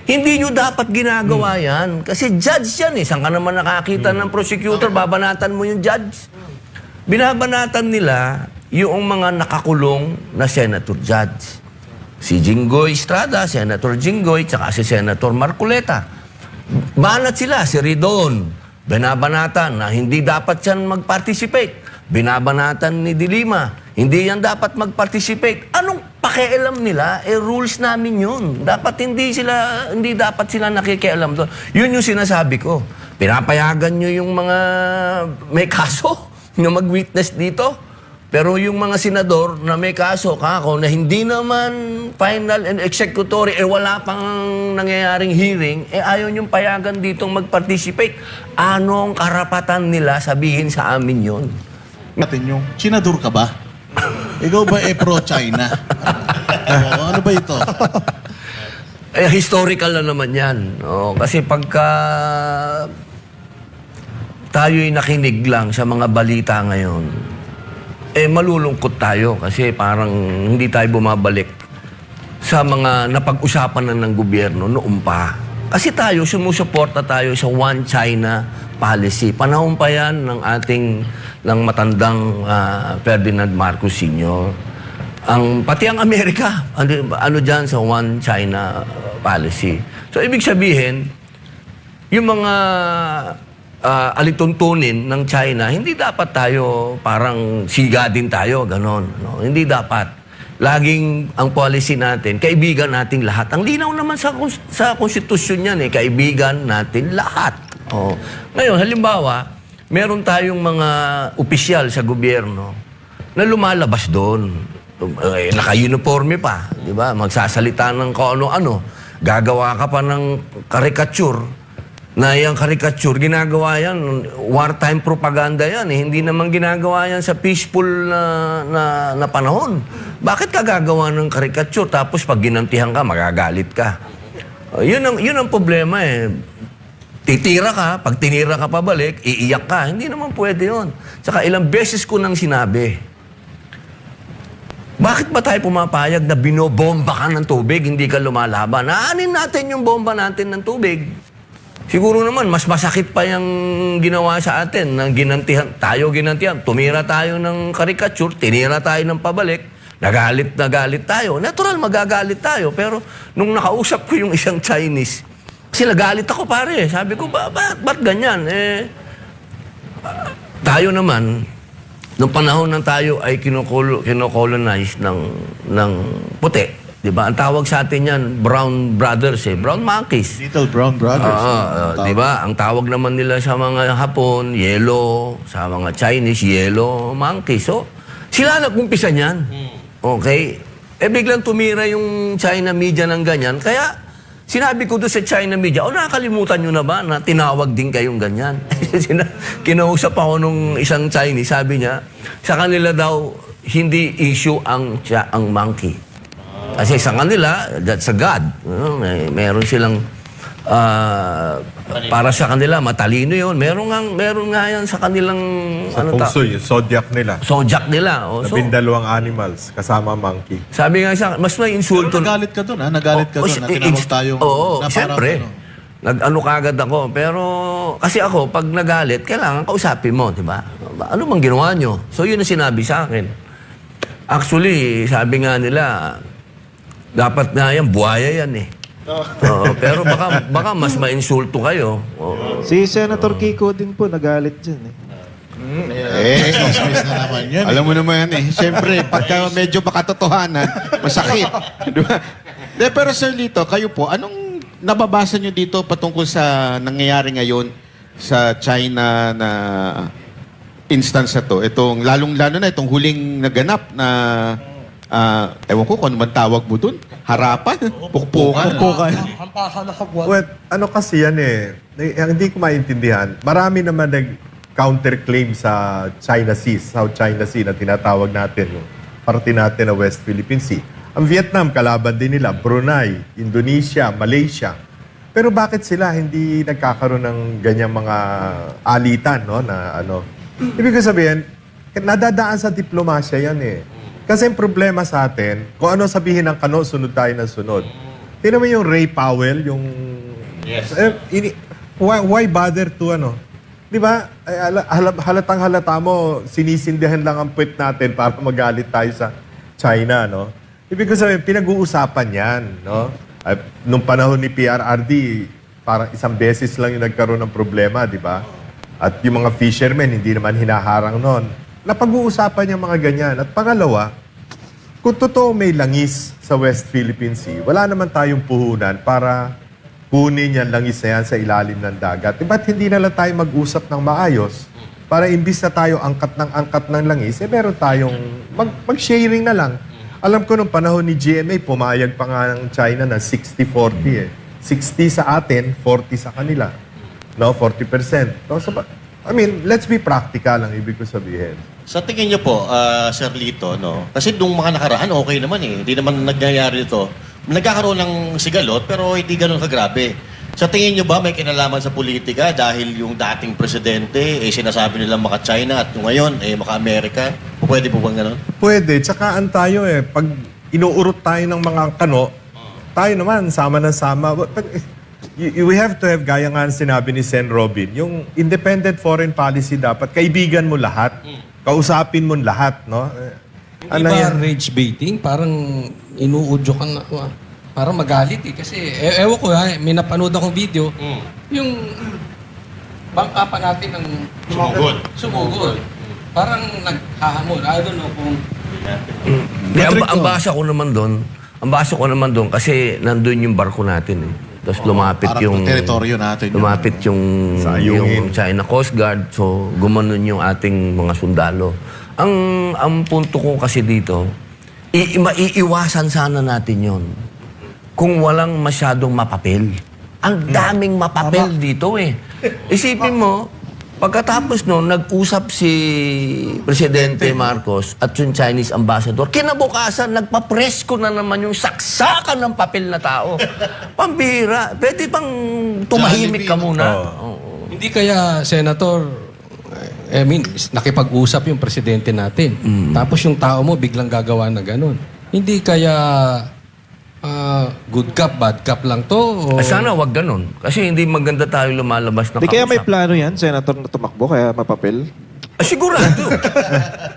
Hindi nyo dapat ginagawa yan. Kasi judge yan eh. Saan ka naman nakakita ng prosecutor, babanatan mo yung judge. Binabanatan nila yung mga nakakulong na senator judge. Si Jinggoy Estrada, Senator Jinggoy, tsaka si Senator Marcoleta. Banat sila, si Ridon. Binabanatan na hindi dapat yan mag-participate. Binabanatan ni Dilima, hindi yan dapat mag-participate. Anong pakialam nila? Rules namin yun. Hindi dapat sila nakikialam doon. Yun yung sinasabi ko. Pinapayagan nyo yung mga may kaso na mag-witness dito. Pero yung mga senador na may kaso, kako, na hindi naman final and executory, wala pang nangyayaring hearing, ayaw yung payagan ditong mag-participate. Anong karapatan nila sabihin sa amin yun? Natin yung, senador ka ba? Ikaw ba pro-China? Ano ba ito? Historical na naman yan. Kasi pagka tayo'y nakinig lang sa mga balita ngayon, malulungkot tayo kasi parang hindi tayo bumabalik sa mga napag-usapan na ng gobyerno noon pa. Kasi tayo, sumusuporta tayo sa One China policy. Panahon pa yan ng ating matandang Ferdinand Marcos Sr. Pati ang Amerika, ano dyan sa One China policy. So, ibig sabihin, yung mga alituntunin ng China, hindi dapat tayo parang siga din tayo, ganon. No? Hindi dapat. Laging ang policy natin, kaibigan nating lahat. Ang linaw naman sa konstitusyon yan, kaibigan natin lahat. Ngayon, halimbawa, meron tayong mga opisyal sa gobyerno na lumalabas doon. Naka-uniforme pa, di ba? Magsasalita ng kung ano-ano. Gagawa ka pa ng karikature. Na yung karikature, ginagawa yan, wartime propaganda yan. Hindi naman ginagawa yan sa peaceful na panahon. Bakit ka gagawa ng karikature tapos pag ginantihan ka, magagalit ka? Yun ang problema eh. Titira ka, pag tinira ka pabalik, iiyak ka. Hindi naman pwede yun. Saka ilang beses ko nang sinabi, bakit ba tayo pumapayag na binobomba ka ng tubig, hindi ka lumalaban? Naanin natin yung bomba natin ng tubig. Siguro naman, mas masakit pa yung ginawa sa atin, na ginantihan. Tumira tayo ng karikature, tinira tayo ng pabalik, nagalit tayo. Natural, magagalit tayo. Pero nung nakausap ko yung isang Chinese, kasi nagalit ako pare. Sabi ko, ba't ganyan? Tayo naman, nung panahon ng tayo ay kinocolonize ng puti. Diba? Ang tawag sa atin yan, brown brothers brown monkeys. Little brown brothers. Diba? Ang tawag naman nila sa mga Hapon, yellow. Sa mga Chinese, yellow monkeys. So, sila nag-umpisa niyan. Okay? Biglang tumira yung China media ng ganyan. Kaya, sinabi ko doon sa China media, nakakalimutan nyo na ba na tinawag din kayong ganyan? Kinausap ako nung isang Chinese, sabi niya, sa kanila daw, hindi issue ang monkey. Kasi sa kanila, that's a god. Meron silang, para sa kanila, matalino yun. Meron nga yan sa kanilang, sa Fungsuy, yung zodiac nila. Zodiac nila. Labindalawang animals, kasama monkey. Sabi nga sa mas may insulto. Pero nagalit ka doon, ha? Nagalit ka doon na tinawag tayong... Oo, siyempre. Nag-ano kagad ako. Pero, kasi ako, pag nagalit, kailangan kausapin mo, di ba? Ano bang ginawa nyo? So, yun ang sinabi sa akin. Actually, sabi nga nila, dapat nga yan, buhaya yan eh. Pero baka mas ma-insulto kayo. Si Senator Kiko din po nagalit dyan eh. Chismis na naman yun. Alam mo naman siyempre, pagka medyo makatotohanan, masakit. Diba? Pero Sir Lito, kayo po, anong nababasa nyo dito patungkol sa nangyayari ngayon sa China na instance na to? Itong, lalong-lalo na itong huling naganap na ewan ko kung ano man tawag mo dun. Harapan? Pukpukan? Well, ano kasi yan hindi ko maintindihan. Marami naman nag-counterclaim sa China Sea, South China Sea na tinatawag natin, yung parte natin na West Philippine Sea. Ang Vietnam, kalaban din nila. Brunei, Indonesia, Malaysia. Pero bakit sila hindi nagkakaroon ng ganyang mga alitan, no? Na ano? Ibig ko sabihin, nadadaan sa diplomasya yan eh. Kasi ang problema sa atin, kung ano sabihin ng kano, sunod tayo ng sunod. Tingnan mo yung Ray Powell, yung... Yes. Why bother to Di ba? Halatang halata mo, sinisindihan lang ang puwet natin para magalit tayo sa China, no? Ibig ko sabihin, pinag-uusapan yan, no? Nung panahon ni PRRD, parang isang beses lang yung nagkaroon ng problema, di ba? At yung mga fishermen, hindi naman hinaharang noon. Napag-uusapan yung mga ganyan. At pangalawa, kung totoo may langis sa West Philippine Sea, wala naman tayong puhunan para kunin yan langis na yan sa ilalim ng dagat. Ba't hindi na lang tayo mag-usap ng maayos para imbis na tayo angkat ng langis, meron tayong mag-sharing na lang. Alam ko nung panahon ni GMA, pumayag pa nga ng China na 60-40 60 sa atin, 40 sa kanila. No, 40%. No, so, let's be practical ang ibig ko sabihin. Sa tingin niyo po, Sir Lito, no? Kasi nung mga nakaraan, okay naman eh. Hindi naman nangyayari ito. Nagkakaroon ng sigalot, pero hindi ganun kagrabe. Sa tingin niyo ba may kinalaman sa politika dahil yung dating presidente, sinasabi nilang maka-China at yung ngayon, maka-Amerika? Pwede po bang ganun? Pwede. Tsaka tayo pag inuurot tayo ng mga kano, tayo naman, sama ng sama. But we have to have, gaya nga sinabi ni Sen Robin, yung independent foreign policy dapat, kaibigan mo lahat, kausapin mo lahat, no? Hindi ba rage baiting? Parang inuudyo ka na. Parang magalit eh. Kasi, ewan ko may napanood akong video. Yung bangka pa natin ng sumugod. Parang naghahamon. I don't know kung... Ang basa ko naman doon, kasi nandun yung barko natin eh. Tapos lumapit Parang yung... teritoryo natin. Lumapit yung China Coast Guard. So, gumanon yung ating mga sundalo. Ang punto ko kasi dito, maiiwasan sana natin yon kung walang masyadong mapapel. Ang daming mapapel dito eh. Isipin mo, pagkatapos noon, nag-usap si Presidente Marcos at yung Chinese ambassador, kinabukasan, nagpa-presko na naman yung saksakan ng papel na tao. Pambira. Pwede bang tumahimik ka muna? Hindi kaya, Senator, nakipag-usap yung presidente natin. Tapos yung tao mo biglang gagawa na ganun. Hindi kaya good cop, bad cop lang to? O... Sana wag ganun. Kasi hindi maganda tayo lumalabas na Di kaya may kausap. plano yan, Senator, na tumakbo, kaya mapapel? Sigurado.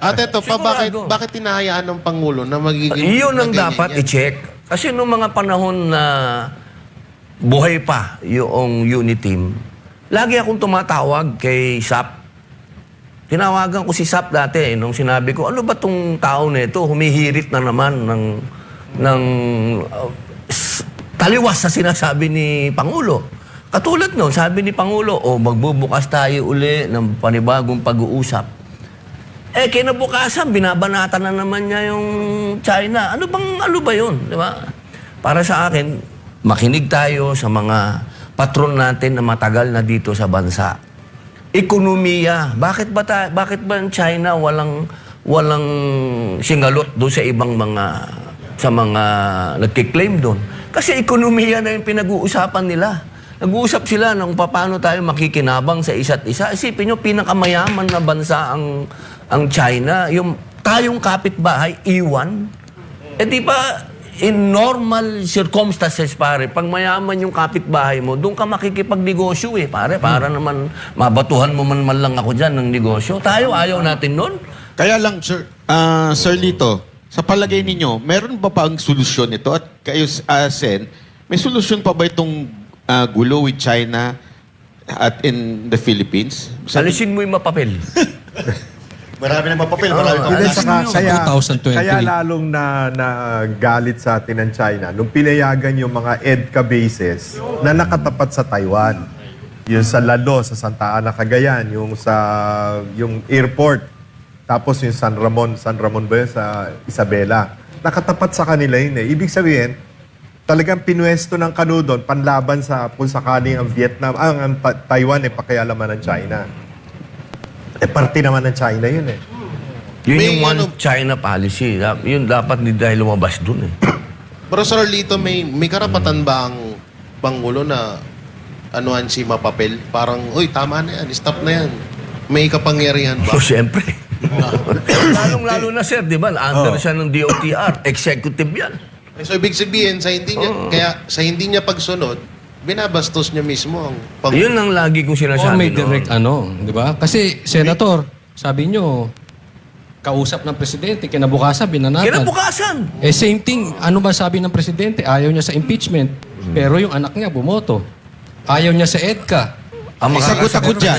At ito pa, Sigurado. bakit hinahayaan ng Pangulo na magiging... Iyon ang na ganyan dapat yan? i-check. Kasi noong mga panahon na buhay pa yung unit team, lagi akong tumatawag kay SAP. Tinawagan ko si SAP dati nung sinabi ko, ano ba tong tao na ito? Humihirit na naman ng taliwas sa sinasabi ni Pangulo. Katulad nun, sabi ni Pangulo, magbubukas tayo uli ng panibagong pag-uusap. Kinabukasan, binabanatan na naman niya yung China. Ano ba yun? Di ba? Para sa akin, makinig tayo sa mga patron natin na matagal na dito sa bansa. Ekonomiya. Bakit ba ang China walang singalot doon sa ibang mga nagkiklaim doon? Kasi ekonomiya na yung pinag-uusapan nila. Nag-uusap sila ng paano tayo makikinabang sa isa't isa. Isipin nyo, pinakamayaman na bansa ang China. Yung tayong kapitbahay, iwan. Di ba, in normal circumstances, pare, pag mayaman yung kapitbahay mo, doon ka makikipagnegosyo pare. Para naman mabatuhan mo man lang ako dyan ng negosyo. Tayo, ayaw natin nun. Kaya lang, Sir Lito, sa palagay ninyo, meron ba pang solusyon ito? At kayo, Sen, may solusyon pa ba itong gulo with China at in the Philippines? Alisin mo yung mapapel. Marami na mapapel, marami na Hindi, mapapel. kaya lalong na galit sa atin ng China nung pinayagan yung mga EDCA bases na nakatapat sa Taiwan. Yung sa Lalo, sa Santa Ana, Cagayan, yung airport, tapos yung San Ramon ba yun, sa Isabela. Nakatapat sa kanila yun Ibig sabihin, talagang pinuesto ng kanu doon, panlaban sa kung sakaling ang Vietnam, ang Taiwan pakialaman ng China. Parte naman ng China yun Yun May yung one China policy. Yun dapat hindi dahil lumabas dun Pero Sir Lito, may karapatan ba ang Pangulo na anuhan si mapapel? Parang, uy, tama na yan, stop na yan. May kapangyarihan ba? So, siyempre. Lalong-lalo na, sir, di ba? Under siya ng DOTR. Executive yan. So, ibig sabihin, kaya sa hindi niya pagsunod, binabastos niya mismo ang Yun ang lagi kong Or sinasabi. may no? direct di ba? Kasi, Senator, sabi nyo, kausap ng presidente, kinabukasan, binanatan. Kinabukasan. Same thing, ano ba sabi ng presidente? Ayaw niya sa impeachment, pero yung anak niya bumoto. Ayaw niya sa EDCA. Ang Sagot ako dyan.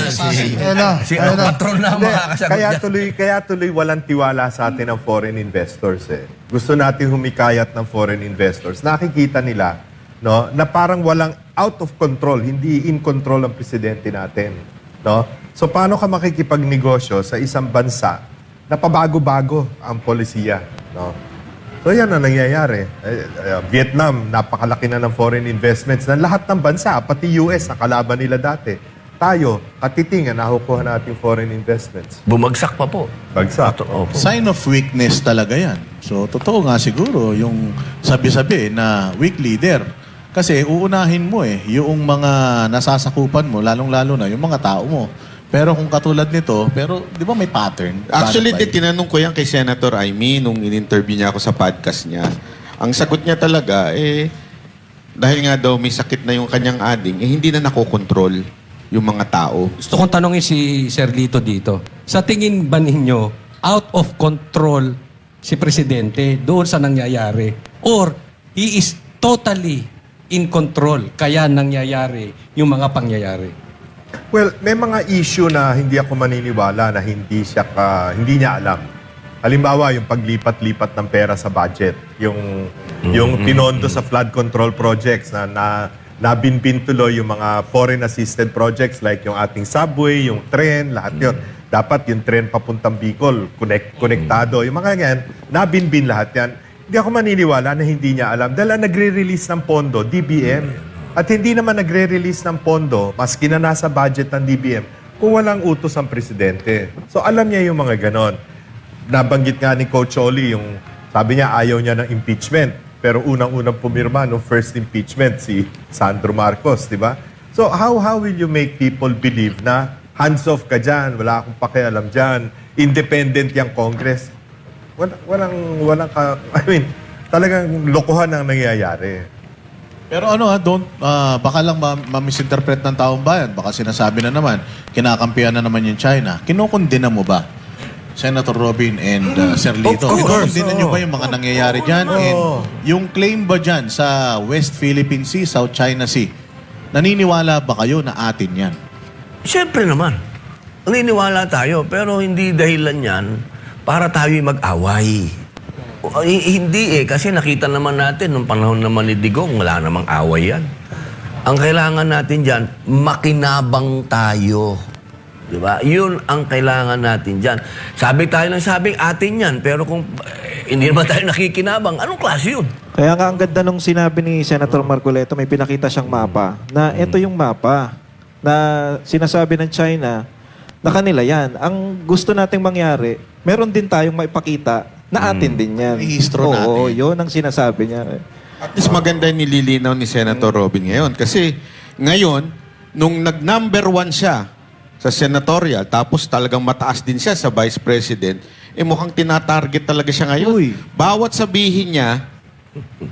Si ang patron na ang Hindi, makakasagot dyan. kaya tuloy walang tiwala sa atin ng foreign investors eh. Gusto natin humikayat ng foreign investors. Nakikita nila no, na parang walang out of control, hindi in control ang presidente natin. No? So paano ka makikipagnegosyo sa isang bansa na pabago-bago ang polisiya? No? So yan ang nangyayari. Vietnam, napakalaki na ng foreign investments ng lahat ng bansa, pati US, ang kalaban nila dati. Tayo, katiting, nakukuha natin foreign investments. Bumagsak pa po. Bagsak. Opo. Sign of weakness talaga yan. So, totoo nga siguro yung sabi-sabi na weak leader. Kasi uunahin mo yung mga nasasakupan mo, lalong-lalo na yung mga tao mo. Pero kung katulad nito, pero di ba may pattern? Actually, Paano ba tinanong ko yan kay Senator Amy nung in-interview niya ako sa podcast niya. Ang sagot niya talaga, dahil nga daw may sakit na yung kanyang ading, hindi na nakokontrol yung mga tao. Gusto kong tanongin si Sir Lito dito. Sa tingin ba ninyo, out of control si Presidente doon sa nangyayari? Or he is totally in control kaya nangyayari yung mga pangyayari? Well, may mga issue na hindi ako maniniwala na hindi niya alam. Halimbawa, yung paglipat-lipat ng pera sa budget, yung pinondo sa flood control projects na nabinbin tuloy yung mga foreign assisted projects like yung ating subway, yung tren, lahat yun. Dapat yung tren papuntang Bicol, konektado. Yung mga yan, nabinbin lahat yan. Hindi ako maniniwala na hindi niya alam. Dahil ang nagre-release ng pondo, DBM. At hindi naman nagre-release ng pondo, maski na nasa budget ng DBM, kung walang utos ang presidente. So alam niya yung mga ganon. Nabanggit nga ni Coach Oli, yung sabi niya ayaw niya ng impeachment. Pero unang-unang pumirma no first impeachment si Sandro Marcos, di ba? So how will you make people believe na hands off ka dyan, wala akong pakialam dyan, independent yung Congress? Talagang lokohan ang nangyayari. Pero baka lang ma-misinterpret ng taong bayan. Baka sinasabi na naman, kinakampihan na naman yung China. Kinukundina mo ba, Senator Robin and Sir Lito? Of course. Kinukundina nyo ba yung mga nangyayari dyan? And yung claim ba dyan sa West Philippine Sea, South China Sea, naniniwala ba kayo na atin yan? Siyempre naman. Naniniwala tayo, pero hindi dahilan yan para tayo'y mag-away. Hindi kasi nakita naman natin nung panahon naman ni Digong, wala namang away yan. Ang kailangan natin dyan, makinabang tayo. Diba? Yun ang kailangan natin dyan. Sabi tayo ng sabing atin yan, pero kung hindi naman tayo nakikinabang, anong klase yun? Kaya nga ang ganda nung sinabi ni Senator Marcoleto, may pinakita siyang mapa, na ito yung mapa na sinasabi ng China na kanila yan. Ang gusto nating mangyari, meron din tayong maipakita na atin din yan. Ihistro natin. Oo, yun ang sinasabi niya. At least maganda yung nililinaw ni Senator Robin ngayon. Kasi ngayon, nung nag-number 1 siya sa senatorial, tapos talagang mataas din siya sa vice president, mukhang tinatarget talaga siya ngayon. Uy. Bawat sabihin niya,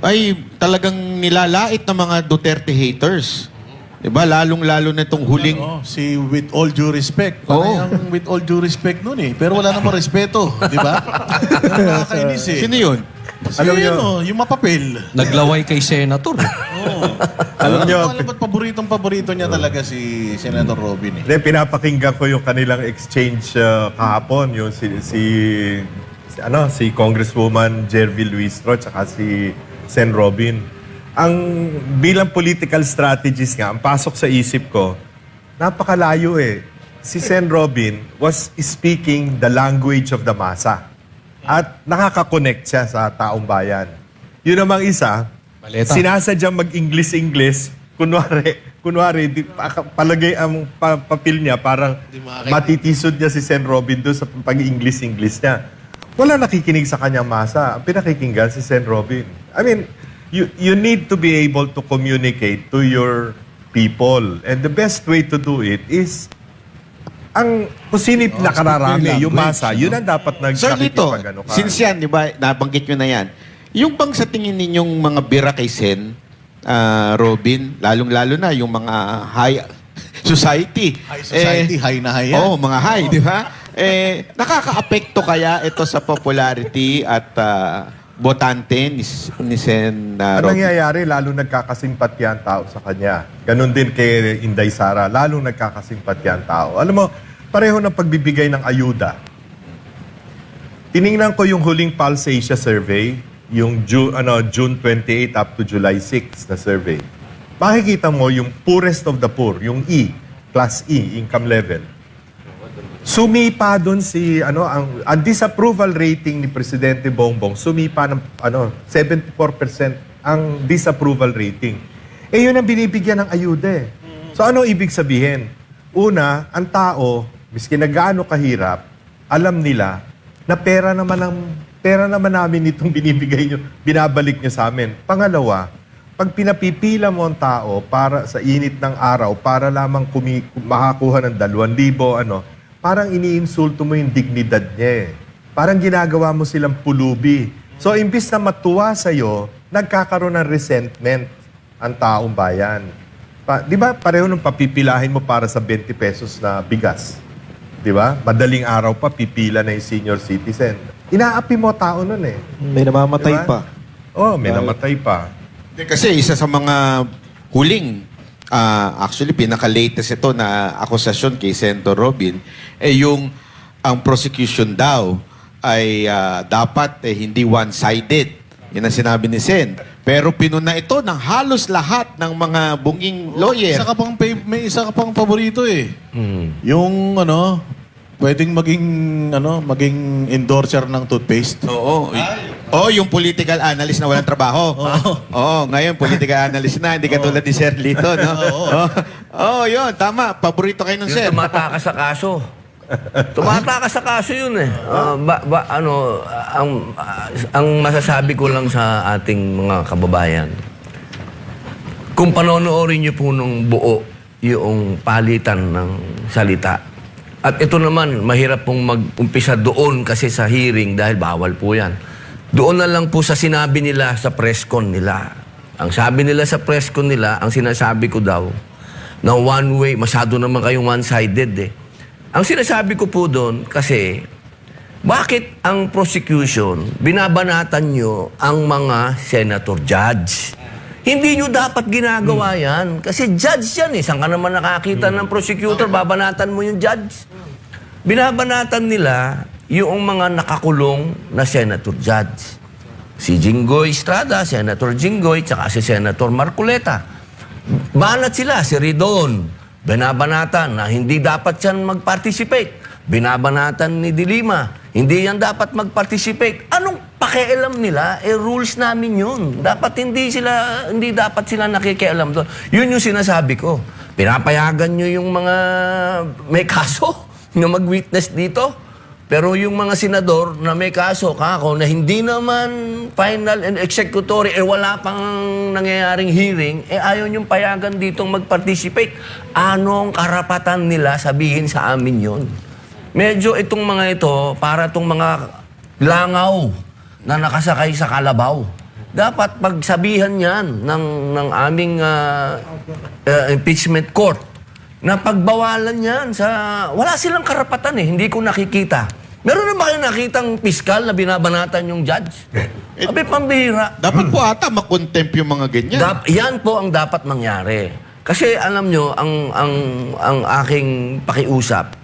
ay talagang nilalait ng mga Duterte haters. Diba? Lalong-lalo na itong huling... Si with all due respect. Oo. Parang with all due respect nun Pero wala namang respeto. Di ba? Nakakainis Sino yun? Alam niyo, yung mapapel. Naglaway kay Senator. alam niyo, Alam ba't paborito niya talaga si Senator Robin Hindi, pinapakinggan ko yung kanilang exchange kahapon, yung si Congresswoman Jervy Luistro at si Sen Robin. Ang bilang political strategist nga, ang pasok sa isip ko, napakalayo Si Sen Robin was speaking the language of the masa. At nakaka-connect siya sa taong bayan. Yun namang isa, Baleta. sinasadyang mag-English-English, kunwari palagay ang papel niya, parang matitisod niya si Sen Robin doon sa pag-English-English niya. Wala nakikinig sa kanyang masa. Ang pinakikinggan si Sen Robin. I mean, you need to be able to communicate to your people. And the best way to do it is kung sinip nakararami, yung masa, yun ang dapat Sir Lito, nakikipag-ano ka. since yan, di ba, nabanggit nyo na yan, Yung bang sa tingin ninyong mga bira kay Sen, Robin, lalong-lalo na yung mga high society. High society, high na high yan. Oo, mga high, di ba? Nakaka-apekto kaya ito sa popularity at botante ni Sen Ang Robin? nangyayari, lalo nagkakasimpatya ang tao sa kanya. Ganon din kay Inday Sara, lalo nagkakasimpatya ang tao. Alam mo, pareho ng pagbibigay ng ayuda. Tiningnan ko yung huling Pulse Asia survey, yung June 28 up to July 6 na survey. Makikita mo yung poorest of the poor, yung E, class E, income level. Sumipa doon ang disapproval rating ni Presidente Bongbong, sumipa ng 74% ang disapproval rating. Yun ang binibigyan ng ayuda. So ano ibig sabihin? Una, ang tao, miski na gaano kahirap, alam nila na pera naman namin itong binibigay nyo, binabalik nyo sa amin. Pangalawa, pag pinapipila mo ang tao para sa init ng araw, para lamang makakuha ng 2,000, parang iniinsulto mo yung dignidad niya. Parang ginagawa mo silang pulubi. So, imbis na matuwa sa'yo, nagkakaroon ng resentment ang taong bayan. Di ba, pareho nung papipilahin mo para sa 20 pesos na bigas. Di ba? Madaling araw pa, pipila na yung senior citizen. Inaapi mo tao nun eh. May namamatay Diba? pa. Oh, may namatay pa. Kasi isa sa mga huling, actually pinaka-latest ito na akusasyon kay Senator Robin, yung ang prosecution daw ay dapat hindi one-sided. Yan ang sinabi ni Sen. Pero pinuna ito ng halos lahat ng mga bunging lawyer. May isa ka pang paborito eh. Yung pwedeng maging endorser ng toothpaste. Oo. Yung political analyst na walang trabaho. Oo, ngayon political analyst na, hindi katulad ni Sir Lito, no? Yun, tama. Paborito kayo ng Sir. Yung tumatakas sa kaso. Tumatakas sa kaso yun eh. Ang masasabi ko lang sa ating mga kababayan, kung panonoorin niyo po nung buo yung palitan ng salita, at ito naman, mahirap pong mag-umpisa doon kasi sa hearing dahil bawal po yan. Doon na lang po sa sinabi nila sa press con nila. Ang sabi nila sa press con nila, ang sinasabi ko daw, na one way, masyado naman kayong one-sided eh. Ang sinasabi ko po doon, kasi, bakit ang prosecution, binabanatan nyo ang mga senator judge? Hindi nyo dapat ginagawa yan. Kasi judge yan eh. Saan ka naman nakakita ng prosecutor, babanatan mo yung judge? Binabanatan nila yung mga nakakulong na senator judge. Si Jinggoy Estrada, Senator Jinggoy, tsaka si Senator Marcoleta. Banat sila, si Ridon. Binabanatan na hindi dapat yan mag-participate. Binabanatan ni Dilima, hindi yan dapat mag-participate. Anong pakialam nila? Rules namin yun. Hindi dapat sila nakikialam doon. Yun yung sinasabi ko. Pinapayagan nyo yung mga may kaso na mag-witness dito. Pero yung mga senador na may kaso, kako, na hindi naman final and executory, wala pang nangyayaring hearing, ayaw niyong payagan ditong mag-participate. Anong karapatan nila sabihin sa amin yun? Medyo itong mga ito, para itong mga langaw na nakasakay sa kalabaw. Dapat pagsabihan yan ng aming impeachment court na pagbawalan yan sa... Wala silang karapatan eh, hindi ko nakikita. Meron na ba kayo nakitang piskal na binabanatan yung judge? Abi, pambihira. Dapat po ata makontempt yung mga ganyan. Yan po ang dapat mangyari. Kasi alam nyo, ang aking pakiusap.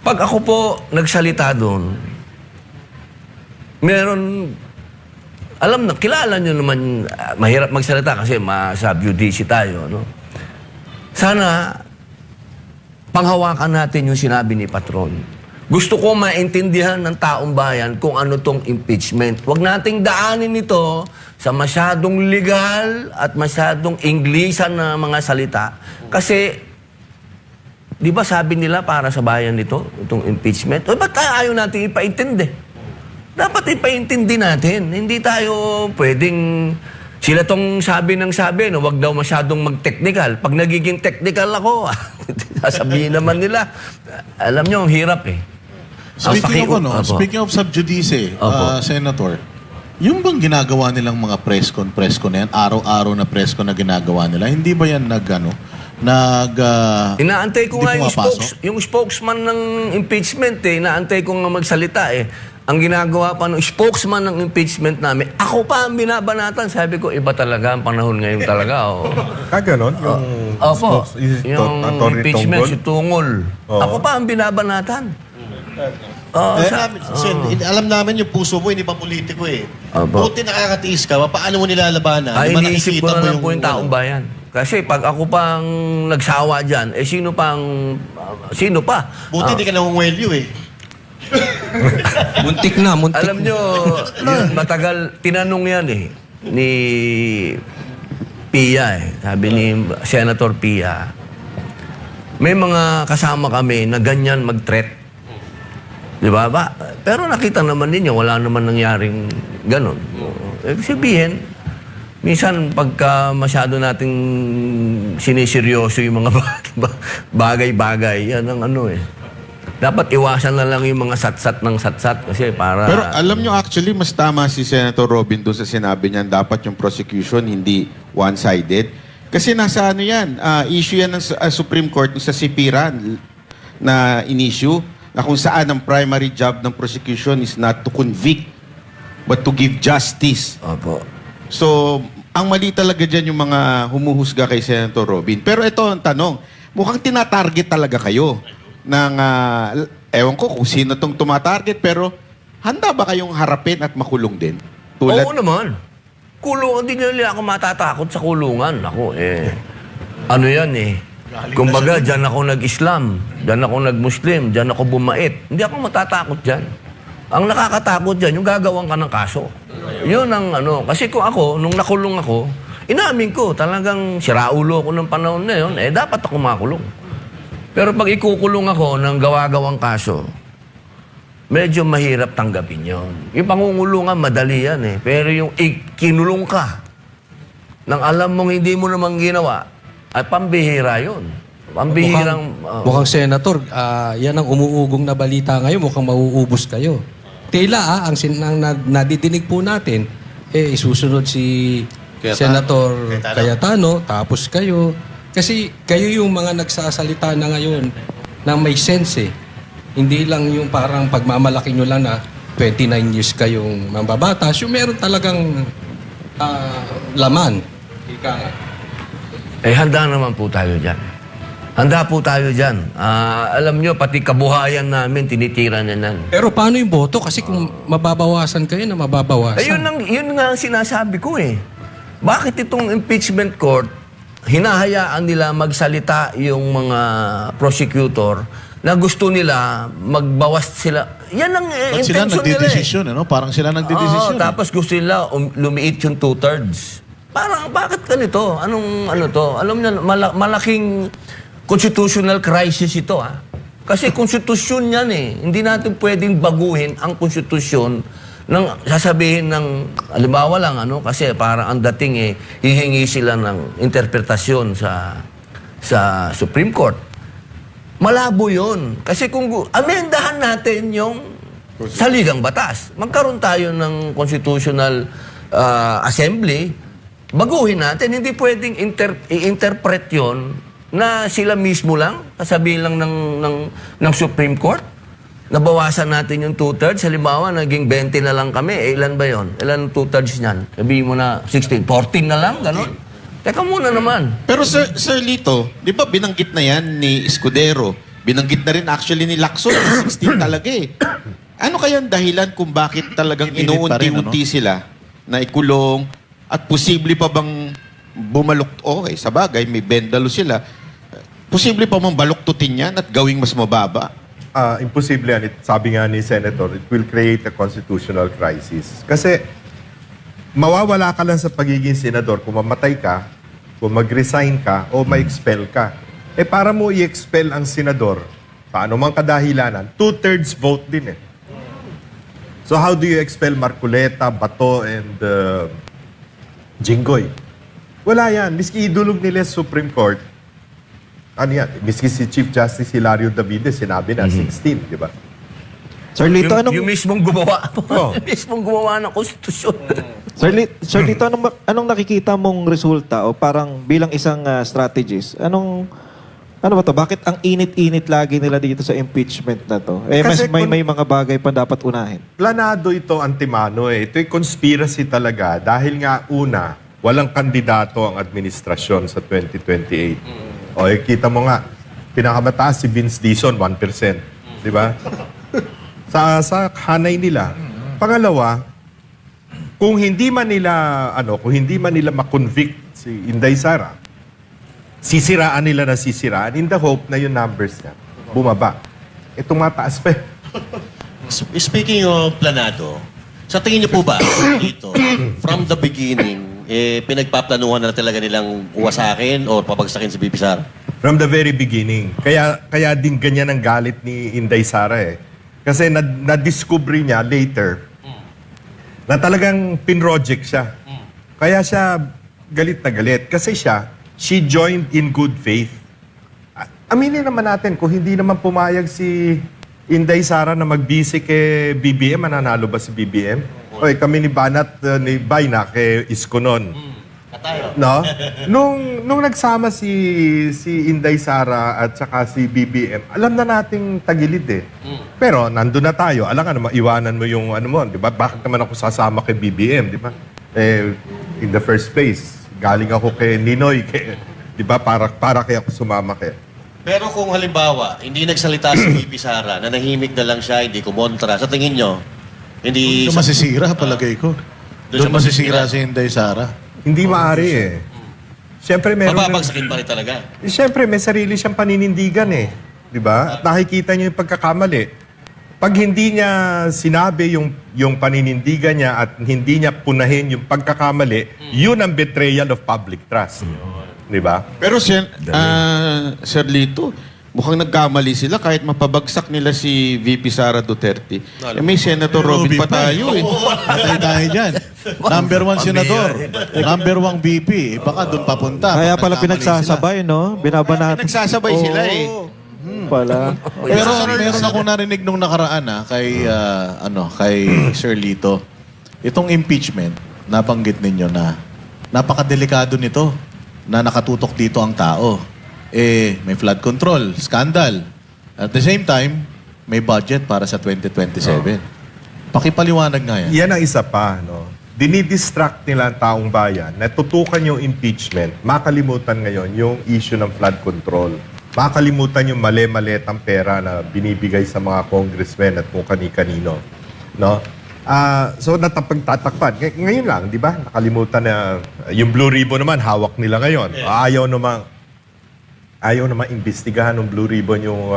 Pag ako po nagsalita doon, meron... kilala nyo naman, mahirap magsalita kasi sa UDC tayo, no? Sana, panghawakan natin yung sinabi ni Patron. Gusto ko maintindihan ng taong bayan kung ano tong impeachment. Huwag nating daanin ito sa masyadong legal at masyadong Inglesan na mga salita. Kasi, di ba sabi nila para sa bayan nito, itong impeachment? Ba't ayaw natin ipaintindi? Dapat ipaintindi natin. Hindi tayo pwedeng... Sila tong sabi, no, wag daw masyadong mag-technical. Pag nagiging technical ako, sasabihin naman nila, alam nyo, ang hirap eh. Speaking of sub judice, Opo. Senator, yung bang ginagawa nilang mga press con na yan, araw-araw na press con na ginagawa nila, hindi ba yan Inaantay ko nga hindi pumapasok? yung spokesman ng impeachment inaantay ko nga magsalita Ang ginagawa pa ng spokesman ng impeachment namin, ako pa ang binabanatan. Sabi ko, iba talaga ang panahon ngayon talaga. Ganon? Yung Opo, yung Attorney impeachment, Tungkol? si Tungol. Oo. Ako pa ang binabanatan. Alam namin yung puso mo, hindi pa politiko Opo. Buti nakakatiis ka, paano mo nilalabanan? Ay, Di ba iniisip ko nakikita na mo lang po yung taong bayan. Kasi pag ako pang nagsawa dyan, sino pa? Buti hindi ka nangungwelyo Muntik na. Alam nyo, yun, matagal, tinanong yan ni Pia Sabi ni Senator Pia, may mga kasama kami na ganyan mag-threat. Di ba? Pero nakita naman ninyo, wala naman nangyaring ganon. Sabihin, minsan pagka masyado nating siniseryoso yung mga bagay-bagay, yan ang Dapat iwasan na lang yung mga satsat ng satsat kasi para... Pero alam nyo, actually, mas tama si Senator Robin doon sa sinabi niyan, dapat yung prosecution hindi one-sided. Kasi nasa issue yan ng Supreme Court sa Sipiran na in-issue na kung saan ang primary job ng prosecution is not to convict but to give justice. Opo. So, ang mali talaga dyan yung mga humuhusga kay Senator Robin. Pero ito ang tanong, mukhang tinatarget talaga kayo ng, ewan ko kung sino itong tumatarget, pero handa ba kayong harapin at makulong din? Oo naman. Kulungan, hindi nila ako matatakot sa kulungan. Ako, ano yan Kumbaga, dyan ako nag-Islam, dyan ako nag-Muslim, dyan ako bumait. Hindi ako matatakot dyan. Ang nakakatakot dyan, yung gagawin ka ng kaso. Yun ang kasi kung ako, nung nakulong ako, inamin ko, talagang siraulo ako ng panahon na yun, dapat ako makulong. Pero pag ikukulong ako ng gawa-gawang kaso, medyo mahirap tanggapin yun. Yung pangungulungan, madali yan Pero yung ikinulong ka, nang alam mong hindi mo namang ginawa, ay pambihira yun. Pambihirang... Mukhang senator, yan ang umuugong na balita ngayon, mukhang mauubos kayo. Tila ang nadidinig po natin, isusunod si Senator Cayetano, tapos kayo. Kasi kayo yung mga nagsasalita na ngayon na may sense Hindi lang yung parang pagmamalaki nyo lang na 29 years kayong mambabatas, yung meron talagang laman. Ika nga. Handa naman po tayo dyan. Handa po tayo dyan. Alam nyo, pati kabuhayan namin, tinitira na nan. Pero paano yung boto? Kasi kung mababawasan kayo na mababawasan. Yun nga ang sinasabi ko Bakit itong impeachment court, hinahayaan nila magsalita yung mga prosecutor na gusto nila magbawas sila. Yan ang sila intention nila nagdidesisyon, Parang sila nagdidesisyon. Tapos gusto nila lumiit yung 2/3. Parang, bakit ganito? Anong to? Alam niyo, malaking constitutional crisis ito, Kasi konstitusyon yan, Hindi natin pwedeng baguhin ang konstitusyon ng sasabihin ng, halimbawa lang, kasi parang ang dating, hihingi sila ng interpretasyon sa Supreme Court. Malabo yun. Kasi kung amendahan natin yung saligang batas, magkaroon tayo ng constitutional assembly, baguhin natin. Hindi pwedeng i-interpret yun na sila mismo lang, sasabihin lang ng Supreme Court. Nabawasan natin yung 2/3. Halimbawa, naging 20 na lang kami. Ilan ba yon? Ilan 2/3 niyan? Sabihin mo na 16. 14 na lang? Ganon? Teka muna naman. Pero Sir Lito, di ba binanggit na yan ni Escudero? Binanggit na rin actually ni Lacson na 16 talaga Ano kaya ang dahilan kung bakit talagang inuunti-unti sila na ikulong at posible pa bang bumalok? Okay, sa bagay, may bendalo sila. Posible pa bang baluktutin yan at gawing mas mababa? Imposible yan. Sabi nga ni Senator, it will create a constitutional crisis. Kasi mawawala ka lang sa pagiging senador kung mamatay ka, kung mag-resign ka, o ma-expel ka. Para mo i-expel ang senador, paano mang kadahilanan, 2/3 vote din So how do you expel Marcoleta, Bato, and Jinggoy? Wala yan. Miski idulog nila sa Supreme Court, miski si Chief Justice Hilario Davides, sinabi na 16, di ba? Sir Lito, Yung mismong gumawa. Oh. Yung mismong gumawa ng konstitusyon. Sir Lito, anong nakikita mong resulta o parang bilang isang strategist? Ano ba to? Bakit ang init-init lagi nila dito sa impeachment na to? Kasi May mga bagay pa dapat unahin. Planado ito, Antimano eh. Ito'y conspiracy talaga dahil nga una, walang kandidato ang administrasyon sa 2028. O kita mo nga, pinakamataas si Vince Dizon, 1%. Di ba? sa hanay nila. Pangalawa, kung hindi man nila ma-convict si Inday Sara, sisiraan nila na sisiraan in the hope na yung numbers niya bumaba. Itong mataas pa. Speaking of planado, sa tingin niyo po ba dito, from the beginning, pinagpaplanuhan na talaga nilang uwasakin o pabagsakin si VP Sara? From the very beginning. Kaya din ganyan ang galit ni Inday Sara eh. Kasi na-discover niya later na talagang pinroject siya. Kaya siya galit na galit. Kasi she joined in good faith. Aminin naman natin, kung hindi naman pumayag si Inday Sara na magbisi kay BBM, mananalo ba si BBM? Oy, kami ni Bayna kay Isko nun. No? Nung nagsama si Inday Sara at saka si BBM, alam na nating tagilid eh. Pero nandun na tayo. Alam ka naman, iwanan mo yung ano mo, di ba? Bakit naman ako sasama kay BBM, di ba? In the first place, galing ako kay Ninoy, di ba? Para kaya ako sumama kay. Pero kung halimbawa, hindi nagsalita si VP Sara, nanahimik na lang siya, hindi kumontra, sa tingin nyo, hindi... Doon masisira, palagay ko. Doon masisira si Inday Sara. Hindi maaari eh. Siyempre, meron... Mapapagsakin pa rin talaga. Siyempre, may sarili siyang paninindigan eh. Di ba? At nakikita niyo yung pagkakamali. Pag hindi niya sinabi yung paninindigan niya at hindi niya punahin yung pagkakamali, yun ang betrayal of public trust. Di ba? Pero Sir Lito, mukhang nagkamali sila kahit mapabagsak nila si VP Sara Duterte. May Senator Robin pa tayo eh. Patay tayo dyan. Number 1 senador. Number 1 VP. Baka doon papunta. Kaya pala Nagkamali pinagsasabay, no? Binabanatan. Nagsasabay sila eh. Pala. Pero meron akong narinig nung nakaraan kay Sir Lito. Itong impeachment, nabanggit ninyo na napakadelikado nito na nakatutok dito ang tao. May flood control, scandal. At the same time, may budget para sa 2027. Pakipaliwanag nga yan. Yan ang isa pa, no? Dinidistract nila ang taong bayan na tutukan yung impeachment, makalimutan ngayon yung issue ng flood control. Makalimutan yung mali-malitang pera na binibigay sa mga congressmen at kung kani-kanino. No? So, natapagtatakpan. Ngayon lang, di ba? Nakalimutan na yung Blue Ribbon naman, hawak nila ngayon. Ayaw naman imbestigahan ng Blue Ribbon yung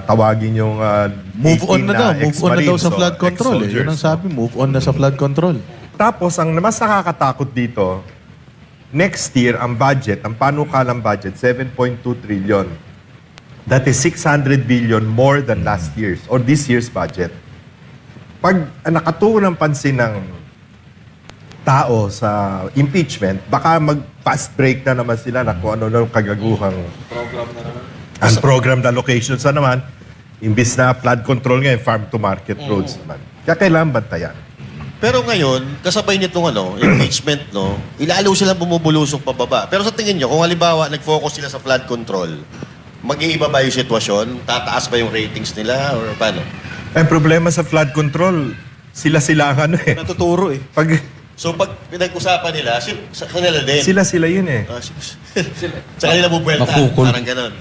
tawagin yung Move on na daw. Move on na daw sa ex-Marines flood o control. ex-soldiers, Yun ang sabi, move on na sa flood control. Tapos, ang mas nakakatakot dito, next year, ang budget, ang panukalang budget, 7.2 trillion. That is 600 billion more than last year's or this year's budget. Pag nakatuon ang pansin ng tao sa impeachment, baka mag-fast break na naman sila na kung ano na kagaguhang program na naman. Ang programmed allocations na naman, imbis na flood control ngayon, farm to market roads naman. Kaya kailangan bantayan. Pero ngayon, kasabay nitong impeachment, no, ilalo silang bumubulusok pababa. Pero sa tingin nyo, kung halimbawa nag-focus sila sa flood control, mag-iiba ba yung sitwasyon? Tataas ba yung ratings nila? Or paano? Ang problema sa flood control, sila-sila ang Natuturo eh. So pag pinag-usapan nila, sa kanila din. Sila-sila yun eh. Sa kanila bubuelta. Mafukol. Parang ganon.